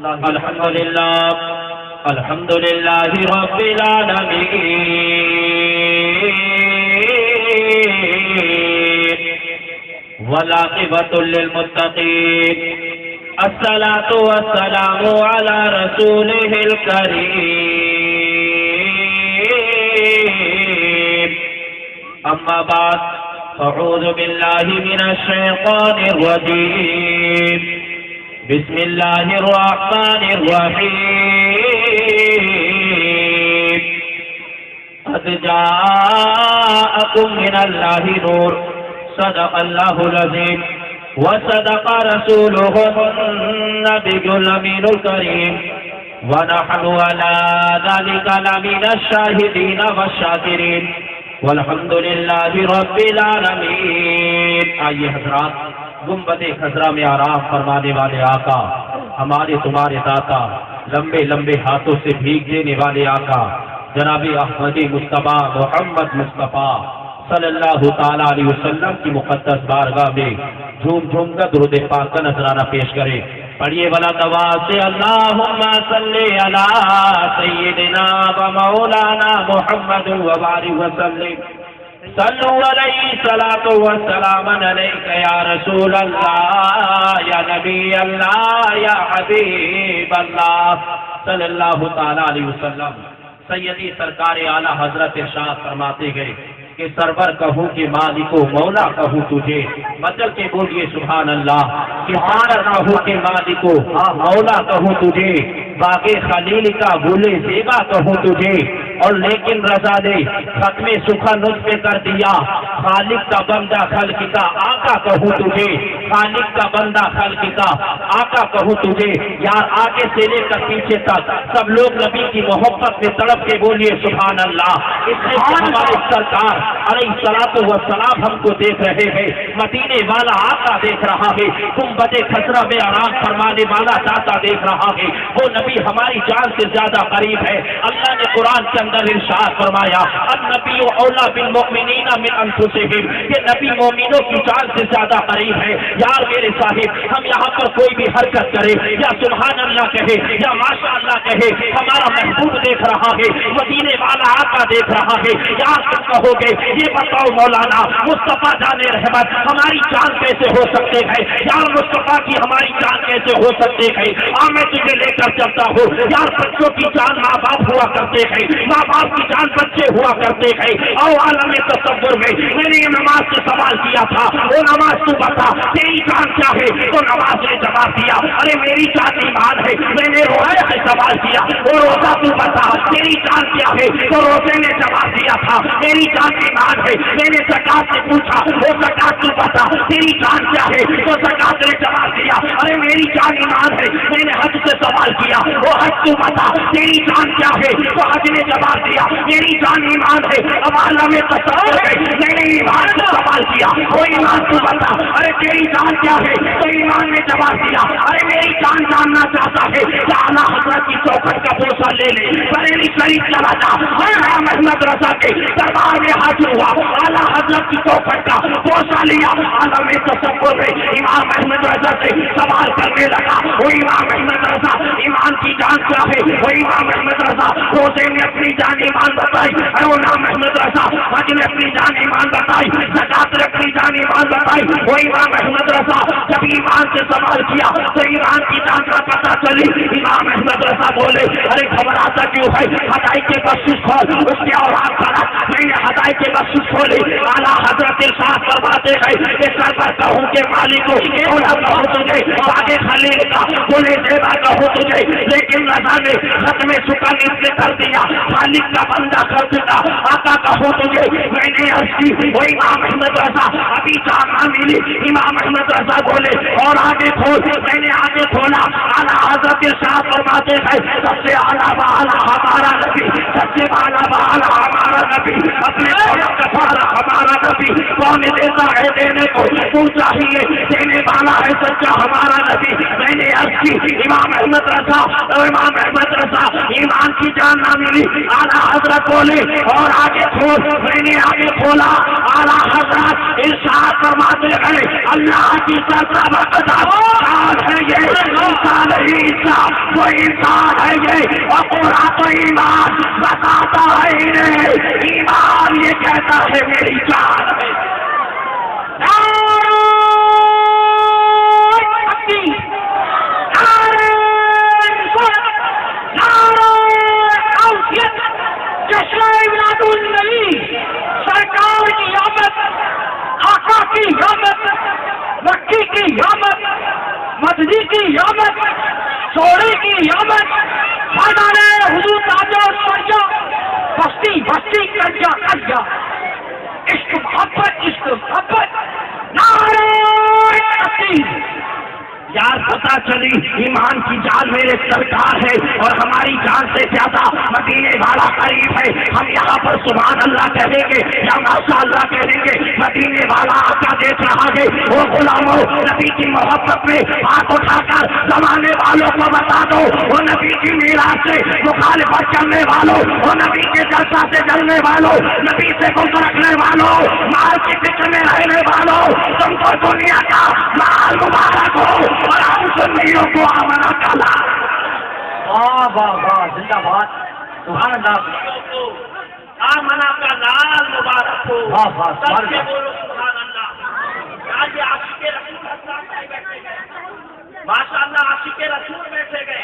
الحمد للہ رب العالمین والعاقبۃ للمتقین الصلاة والسلام علی رسولہ الکریم اما بعد اعوذ باللہ من الشیطان الرجیم بسم اللہ الرحمن الرحیم قد جاءکم من اللہ نور صدق اللہ العظیم وصدق رسوله النبي الأمين الكريم ونحن على ذلك لمن الشاهدين والشاكرين والحمد لله رب العالمين. آئیے حضرات، گنبد خضرا میں آرام فرمانے والے آقا، ہمارے تمہارے داتا، لمبے لمبے ہاتھوں سے بھیگ دینے والے آقا جناب احمدی مصطفیٰ محمد مصطفیٰ صلی اللہ تعالیٰ علیہ وسلم کی مقدس بارگاہ میں جھوم جھوم کر درود پاک کا نذرانہ پیش کریں. پڑھیے والا دعا سے اللہم صلی علی سیدنا و مولانا محمد و بارک وسلم صلو علیہ صلاۃ و سلام علیک یا رسول اللہ یا نبی اللہ یا حبیب اللہ صلی اللہ تعالیٰ علیہ وسلم. سیدی سرکار اعلیٰ حضرت ارشاد فرماتے گئے کہ سرور کہوں کہ مالکو مولا کہوں تجھے، مچل کے بولیے سبحان اللہ. کہ سارا کہوں کہ مالکو مولا کہوں تجھے، باغ خلیل کا گل زیبا کہوں تجھے، اور لیکن رضا دے ختم سکھا نطف کر دیا. خالق کا بندہ خلق کا آقا کہوں تجھے، خالق کا بندہ خلق کا آقا کہوں تجھے. یار آگے سے لے کر پیچھے تک سب لوگ نبی کی محبت میں تڑپ کے بولیے سبحان اللہ. اس لیے ہمارے سرکار علیہ الصلوۃ والسلام ہم کو دیکھ رہے ہیں، مدینے والا آقا دیکھ رہا ہے، گنبد خضرا میں آرام فرمانے والا داتا دیکھ رہا ہے. وہ نبی ہماری جان سے زیادہ قریب ہے. اللہ نے قرآن کے اندر ارشاد فرمایا النبی اولیٰ بالمؤمنین من انفسہم، کہ نبی مومنوں کی جان سے زیادہ قریب ہے. یار میرے صاحب، ہم یہاں پر کوئی بھی حرکت کرے یا سبحان اللہ کہے یا ماشاء اللہ کہے، ہمارا محبوب دیکھ رہا ہے، مدینے والا آقا دیکھ رہا ہے. یار تم کہو گے یہ بتاؤ مولانا مصطفیٰ جان رحمت ہماری جان کیسے ہو سکتے ہیں؟ یار مصطفیٰ کی ہماری جان کیسے ہو سکتے ہیں؟ میں تجھے لے کر چلتا ہوں. یار بچوں کی جان ماں باپ ہوا کرتے ہیں، ماں باپ کی جان بچے ہوا کرتے ہیں. او عالم تصور میں میں نے یہ نماز سے سوال کیا تھا، وہ نماز تو بتا تیری جان کیا ہے؟ تو نماز نے جواب دیا ارے میری جان ایمان ہے. میں نے روزہ سے سوال کیا، وہ روزہ تو بتا تیری جان کیا ہے؟ تو روزے نے جواب دیا تھا میری جان ایمان ہے. میں نے زکات سے پوچھا، وہ زکات تو بتا تیری جان کیا ہے؟ تو زکات نے جواب دیا ارے میری جان ایمان ہے. میں نے حج سے سوال کیا، وہ حج تو بتا تیری جان کیا ہے؟ تو حج نے جواب دیا میری جان ایمان ہے. اب عالم تصور ہے میں نے ایمان سے سوال کیا، وہ ایمان تو بتا ارے تیری جان کیا ہے؟ تو ایمان نے جواب دیا ارے میری جان جاننا چاہتا ہے کہ اعلیٰ حضرت کی چوکھٹ کا بوسہ لے لے، بریلی شریف چلا جا. امام احمد رضا کے دربار میں حاضر ہوا، اعلیٰ حضرت کی چوکھٹ کا بوسہ لیا. عالم تصور میں امام احمد رضا سے سوال کرنے لگا، وہ امام احمد رضا ایمان کی جان کیا ہے؟ وہ امام احمد رضا روزے میں اپنی جان ایمان بتائی، وہ امام احمد رضا حج میں اپنی جان ایمان بتائی، زکات میں اپنی جان ایمان بتائی. وہ امام احمد رضا جب ایمان سے سوال کیا تو ایمان کی جان کا پتہ چلی. امام احمد رضا بولے ارے گھبراتا کیوں ہے؟ ہدائی کے بخشش کھول. اس کے اولاد کرا میں نے ہدائی کے بخشش کھولی. اعلیٰ حضرت ارشاد فرماتے ہیں کہ سرور کہوں کے مالک کو اولا کہوں تجھے، باغ خلیل کا گل زیبا کہوں تجھے، لیکن رضا نے ختم سکا نصف کر دیا. خالق کا بندہ خلق کا آقا کہوں تجھے. میں نے عرض کی وہ امام احمد رضا ابھی جان نہ ملی. امام احمد رضا بولے اور آگے کھول. میں نے آگے کھولا. اعلیٰ حضرت ارشاد فرماتے ہیں سب سے اعلیٰ بالا ہمارا نبی، سب سے اعلیٰ بالا ہمارا نبی، اپنے کفارہ ہمارا نبی. کون دیتا ہے دینے کو؟ تو چاہیے دینے والا ہے سچا ہمارا نبی. میں نے عرض کی امام احمد رضا، امام احمد رضا ایمان ایمان کی جان نہ ملی. اعلیٰ حضرت بولے اور آگے کھول. میں نے آگے کھولا. اعلیٰ حضرت ارشاد فرماتے ہیں اللہ کی سرزد انسان ہے یہ, انسان ہی انسان, وہ انسان ہے یہ, اور پورا تو ایمان بتاتا ہے انہیں. ایمان یہ کہتا ہے میری جان ہے. سرکار کی آمد, آقا کی آمد, مکی کی آمد, مدنی کی آمد, سوڑی کی آمد, میدان حضور تاجو سرجا, بستی بستی کرجا کرجا, عشق محبت نعرہ تکبیر. یار پتا چلی ایمان کی جان میرے سرکار ہے اور ہماری جان سے زیادہ مدینے والا قریب ہے. ہم یہاں پر سبحان اللہ کہیں گے یا ماشاء اللہ کہیں گے. مدینے والا آقا دیکھ رہا ہے. وہ غلاموں نبی کی محبت میں ہاتھ اٹھا کر زمانے والوں کو بتا دو, وہ نبی کی میراث سے مخالفت کرنے والوں, وہ نبی کے جلسہ سے جلنے والوں, نبی سے بغض رکھنے والوں, مال کی فکر میں رہنے والوں, تم کو دنیا کا مال مبارک ہو اور ہم سنیوں کو آمنا کالا. واہ واہ واہ, زندہ باد, سبحان اللہ. آمنا کا لال مبارک ہو. واہ واہ, سب کے بولو سبحان اللہ. آج عاشق رسول اللہ بیٹھے گئے, ماشاء اللہ عاشق رسول بیٹھے گئے.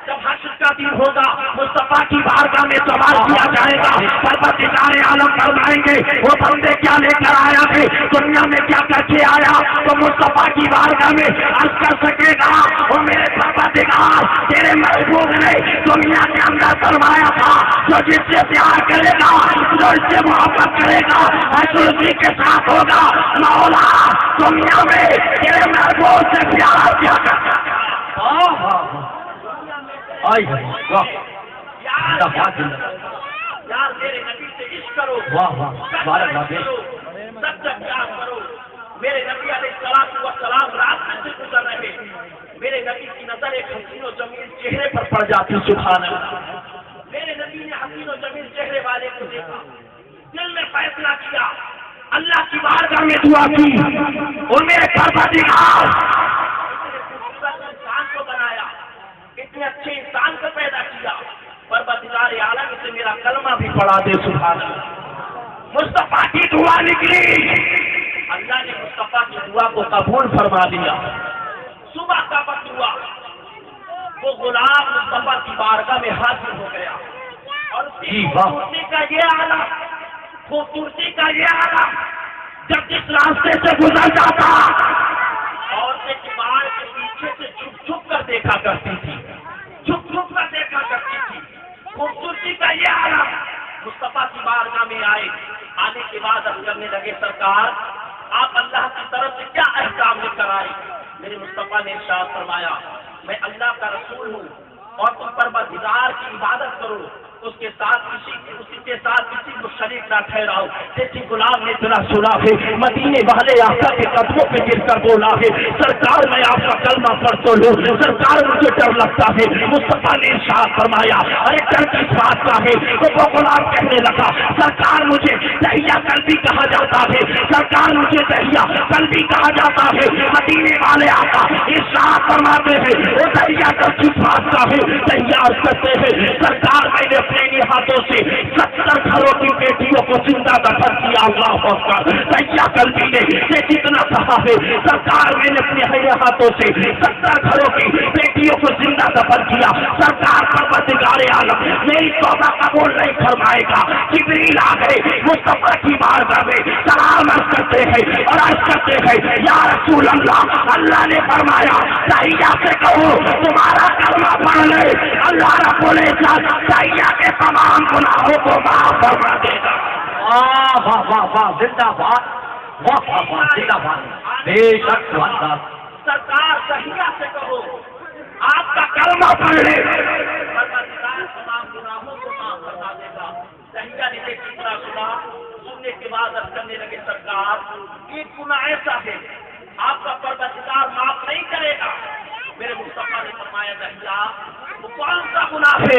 جب حشر کا دن ہوگا مصطفیٰ کی بارگاہ میں سوال کیا جائے گا. پروردگار عالم فرمائیں گے وہ بندے کیا لے کر آیا ہے, دنیا میں کیا کر کے آیا. تو مصطفیٰ کی بارگاہ میں عرض کر سکے گا وہ میرے پروردگار تیرے محبوب نے دنیا کے اندر فرمایا تھا جو جس سے پیار کرے گا, جو اس سے محبت کرے گا, حشر اسی کے ساتھ ہوگا. مولا دنیا میں تیرے محبوب سے پیار کیا کرتا. واہ واہ آئی واہ, زندہ باد, زندہ باد. یار میرے نبی سے عشق کرو. واہ واہ, بارک اللہ. سب سے پیار کرو. میرے نبی علیہ السلام رات میں سے گزر رہے, میرے نبی کی نظر ایک حسین و جمیل چہرے پر پڑ جاتی. سبحان اللہ. میرے نبی نے حسین و جمیل چہرے والے کو دیکھا, دل میں فیصلہ کیا, اللہ کی بارگاہ میں دعا کی اور میرے پروردگار انسان کو بنایا, اتنے اچھے انسان کو پیدا کیا, پروردگار عالم سے میرا کلمہ بھی پڑھا دے. سبحان اللہ. مصطفیٰ کی دعا نکلی, اللہ نے مصطفیٰ کی دعا کو قبول فرما دیا. صبح کا وقت ہوا, وہ غلام مصطفیٰ کی بارگاہ میں حاضر ہو گیا اور خوبصورتی کا یہ عالم, خوبصورتی کا یہ عالم جب جس راستے سے گزر جاتا عورتیں کباڑ کے پیچھے سے چھپ چھپ کر دیکھا کرتی تھی, چھپ چھپ کر دیکھا کرتی تھی. خوبصورتی کا یہ عالم مصطفیٰ کی بارگاہ میں آئے. آنے کے بعد اب کرنے لگے سرکار آپ اللہ کی طرف سے کیا احکام لے کر آئے. میرے مصطفیٰ نے ارشاد فرمایا میں اللہ کا رسول ہوں اور تم پروردگار کی عبادت کرو, اس کے ساتھ اسی کے ساتھ کسی کو شریک نہ ٹھہراؤ. جیسی غلام نے اتنا سنا ہے, مدینے والے آقا کے قدموں پہ گر کر بولا ہے سرکار میں آپ کا کلمہ پڑھ تو لوں, سرکار مجھے ڈر لگتا ہے. مصطفیٰ نے ارشاد فرمایا ارے ڈر کس بات کا ہے. تو وہ غلام کہنے لگا سرکار مجھے دہیا قلبی کہا جاتا ہے, سرکار مجھے دہیا قلبی کہا جاتا ہے. مدینے والے آقا ارشاد فرماتے ہیں وہ دہیا کس بات کا ہے. دہیا کرتے ہیں سرکار میں نے اپنے ہاتھوں سے 70 گھروں کی بیٹیوں کو زندہ دفن کیا. اللہ اکبر. دہیا قلبی نے یہ کتنا کہا ہے سرکار میں نے اپنے ہاتھوں سے 70 گھروں کی بیٹیوں کو زندہ دفن کیا. سرکار پروردگار عالم میری توبہ قبول نہیں فرمائے گا. جبریل آ گئے مصطفیٰ کی بارگاہ میں سلام عرض کرتے ہیں اور عرض کرتے ہیں یا رسول اللہ, اللہ نے فرمایا دہیا سے کہو تمہارا کلمہ پڑھ لے, اللہ رب العزت دہیا کے تمام گناہوں کو معاف فرما دے گا. واہ واہ واہ واہ, زندہ باد, واہ واہ واہ, زندہ باد. بے شک سرکار دہیا سے کہو آپ کا کلمہ پڑھ لے, تمام گناہوں کو معاف فرما دے گا. دہیا نے کتنا سنا, سننے کے بعد عرض کرنے لگے سرکار ایک گناہ ایسا ہے آپ کا پروردگار معاف نہیں کرے گا. میرے مصطفیٰ نے فرمایا دہیا وہ کون سا گناہ ہے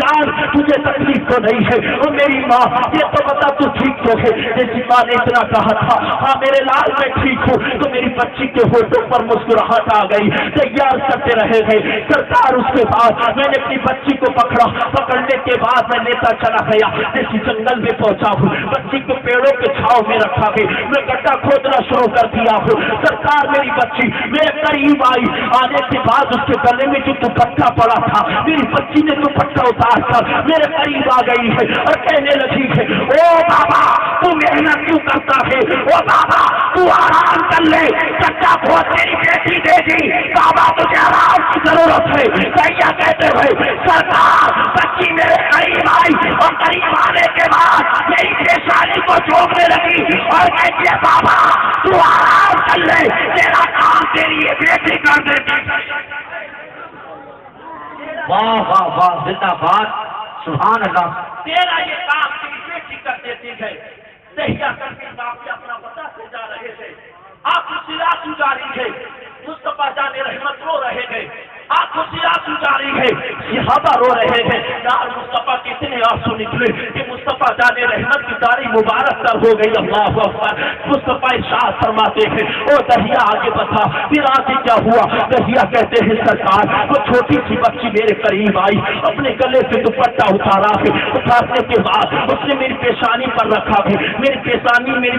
جان تجھے تکلیف تو نہیں ہے، وہ میری ماں یہ تو بتا تو ٹھیک تو ہے؟ جیسی ماں نے اتنا کہا تھا ہاں میرے لال میں ٹھیک ہوں، تو میری بچی کے ہونٹوں پر مسکراہٹ آ گئی، تیار کرتے رہے گئے سرکار۔ اس کے بعد میں نے اپنی بچی کو پکڑا، پکڑنے کے بعد میں لیتا چلا گیا، جیسی جنگل میں پہنچا ہوں، بچی کو پیڑوں کے چھاؤں میں رکھا گیا، میں گڈھا کھودنا شروع کر دیا ہوں۔ سرکار میری بچی میرے قریب آئی، آنے کے بعد اس کے گلے میں جو دوپٹہ پڑا تھا، میری بچی نے دوپٹہ اتار کر میرے قریب آ گئی ہے اور کہنے لگی ہے او بابا تو محنت کیوں کرتا ہے، او بابا تو آرام کر لے، چچا بہت تیری بیٹی دے گی، بابا تجھے آرام کی ضرورت ہے۔ کیا کہتے ہوئے سرکار بچی میرے قریب آئی اور قریب آنے کے بعد میری پیشانی کو چومنے لگی اور کہتی ہے بابا تو آرام کر لے، تیرا کام تیری یہ بیٹی کر دیتی۔ واہ واہ واہ، زندہ باد، سبحان اللہ۔ تیرا یہ کام تیری بیٹی کر دیتی ہے۔ دہیا کر کے باپ اپنا بتاتے جا رہے تھے، آپ کو سراج جاری ہے، مصطفیٰ جان رحمت رو رہے تھے، آپ کو سراج جاری ہے، صحابہ رو رہے تھے، یار مصطفیٰ کتنے آنسو نکلے کہ مصطفیٰ جان رحمت کی داڑھی مبارک تر ہو گئی۔ اللہ اکبر۔ مصطفیٰ ارشاد فرماتے ہیں او دہیا آگے بتا، پھر آگے کیا ہوا؟ دہیا کہتے ہیں سرکار وہ چھوٹی سی بچی میرے قریب آئی، اپنے گلے سے دوپٹہ اتارا ہے، اتارنے کے بعد اس نے میری پیشانی پر رکھا ہے، میری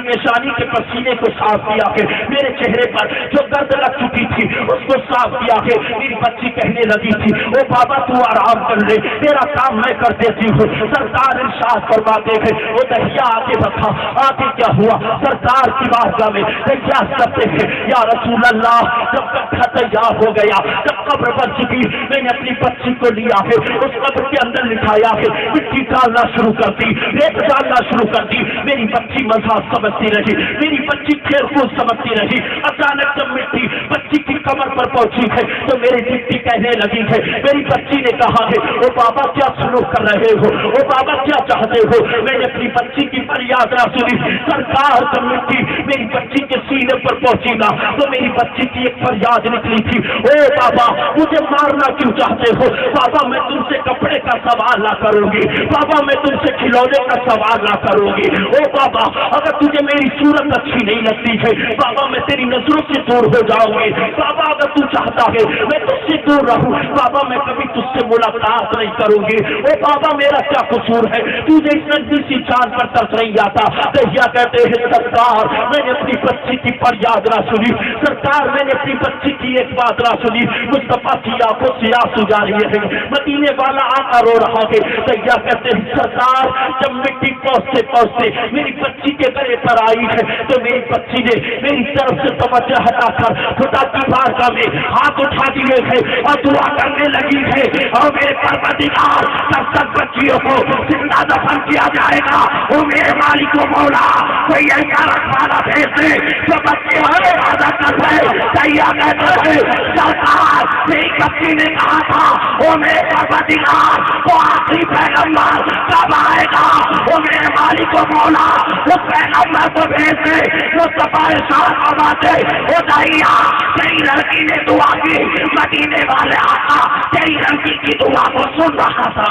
پیشانی کے پسینے کو صاف کیا ہے، میرے چہرے پر جو گرد لگ چکی تھی اس کو صاف کیا ہے۔ میری بچی کہنے لگی تھی او بابا تو آرام کر لے، تیرا کام میں کر دیتی ہوں۔ سرکار ارشاد فرماتے ہیں وہ دہیا آگے بتا، آگے کیا ہوا؟ سرکار کی بارگاہ میں دہیا کرتے ہیں یا رسول اللہ جب کٹھا تیار ہو گیا، جب قبر بن چکی، میں نے اپنی بچی کو لیا ہے، اس قبر کے اندر لٹھایا ہے، مٹی ڈالنا شروع کر دی، ریت ڈالنا شروع کر دی۔ میری بچی مذاق سمجھتی رہی، میری بچی کھیل کود سمجھتی رہی۔ اچانک جب مٹی بچی کی کمر پر پہنچی ہے تو میری بچی کہنے لگی ہے، میری بچی نے کہا ہے او بابا کیا سلوک کر رہے ہو، او بابا کیا چاہتے ہو؟ میں نے اپنی بچی کی فریاد نہ سنی۔ سرکار جب مٹی میری بچی کے سینے پر پہنچی نا تو میری بچی کی ایک فریاد نکلی تھی، او بابا مجھے مارنا کیوں چاہتے ہو؟ بابا میں تم سے کپڑے کا سوال نہ کروں گی، بابا میں تم سے کھلونے کا سوال نہ کروں گی، او بابا اگر تجھے میری صورت اچھی نہیں لگتی ہے بابا میں تیری نظروں سے دور ہو جاؤں گی، بابا اگر تو چاہتا ہے میں تجھ سے دور رہوں بابا میں کبھی تجھ سے ملاقات نہیں کروں گی، او بابا میرا کیا قصور ہے تجھے اس ننھی سی جان پر ترس نہیں آتا؟ دہیا کہتے ہیں سرکار میں نے اپنی بچی کی فریاد نہ سنی، سرکار میں نے اپنی بچی کی ایک بات نہ سنی، مصطفیٰ کی آنکھوں سے آنسو جاری ہے، مدینے والا آقا رو رہا ہے۔ دہیا کہتے ہیں سرکار جب مٹی پہنچتے پہنچتے میری بچی کے گلے پر آئی ہے تو میری بچی نے میری طرف سے توجہ ہٹا کر خدا کی بارگاہ میں ہاتھ اٹھا دیے ہے اور دعا کرنے لگی ہے اور میرے پروردگار جب تک بچیوں کو زندہ دفن کیا جائے گا وہ میرے مالک و مولا کوئی ایسا رکھوالا بھیج دے جو بچے ہمیں وعدہ کر رہے تیار کہتے ہیں سرکار میری بچی نے کہا تھا وہ میرے پروردگار وہ آخری پیغمبر کب آئے گا وہ میرے مالک و مولا اس پیغمبر کو بھیج دے وہ سفارش فرماتے وہ دہیا تیری لڑکی نے دعا کی مدینے والے آقا تیری لڑکی کی دعا کو سن رہا تھا۔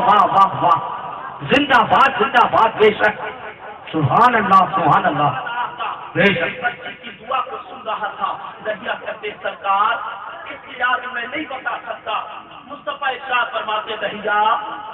واہ واہ واہ، زندہ باد بے شک، سبحان اللہ سبحان اللہ، بے شک بچی کی دعا کو سن رہا تھا۔ دہیا کہتے سرکار اس کی یاد میں نہیں بتا سکتا، مصطفیٰ ارشاد فرماتے دہیا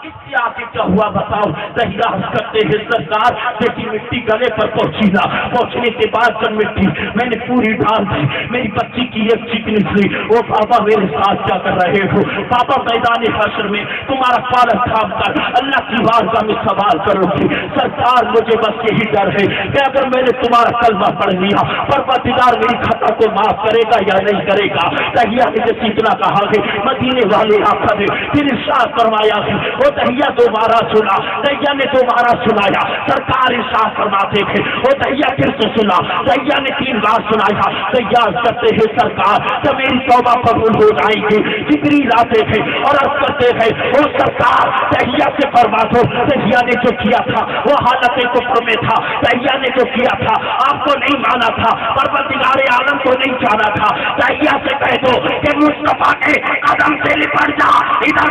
اس کی آگے کیا ہوا بتاؤ؟ دہیا ہنس کرتے ہیں سرکار بیٹی مٹی گلے پر پہنچی نا، پہنچنے کے بعد جب مٹی میں نے پوری ڈال دی میری بچی کی ایک چیخ نکلی، او بابا میرے ساتھ کیا کر رہے ہو؟ بابا میدان حشر میں تمہارا پالک تھام کر اللہ کی بارگاہ میں سوال کرو گی۔ سرکار مجھے بس یہی ڈر ہے کہ اگر میں نے تمہارا کلمہ پڑھ لیا پروردگار میری خطا کو معاف کرے گا یا نہیں کرے گا؟ دہیا نے جیسے اتنا کہا ہے مدینے والے آقا نے پھر ارشاد فرمایا ہے وہ دہیا دوبارہ سنا، دہیا نے دوبارہ سنایا، سرکار ارشاد فرماتے ہیں وہ دہیا پھر سے سنا، دہیا نے 3 بار سنایا۔ دہیا کرتے ہیں سرکار جب میری توبہ قبول ہو جائے گی جبریل آتے ہیں اور عرض کرتے ہیں وہ سرکار دہیا سے فرما دو دہیا نے جو کیا تھا وہ حالت کفر میں تھا، دہیا نے جو کیا تھا آپ کو نہیں مانا تھا، پروردگار عالم کو نہیں جانا تھا، دہیا سے کہہ دو کہ مصطفیٰ کے قدم سے لپٹ جا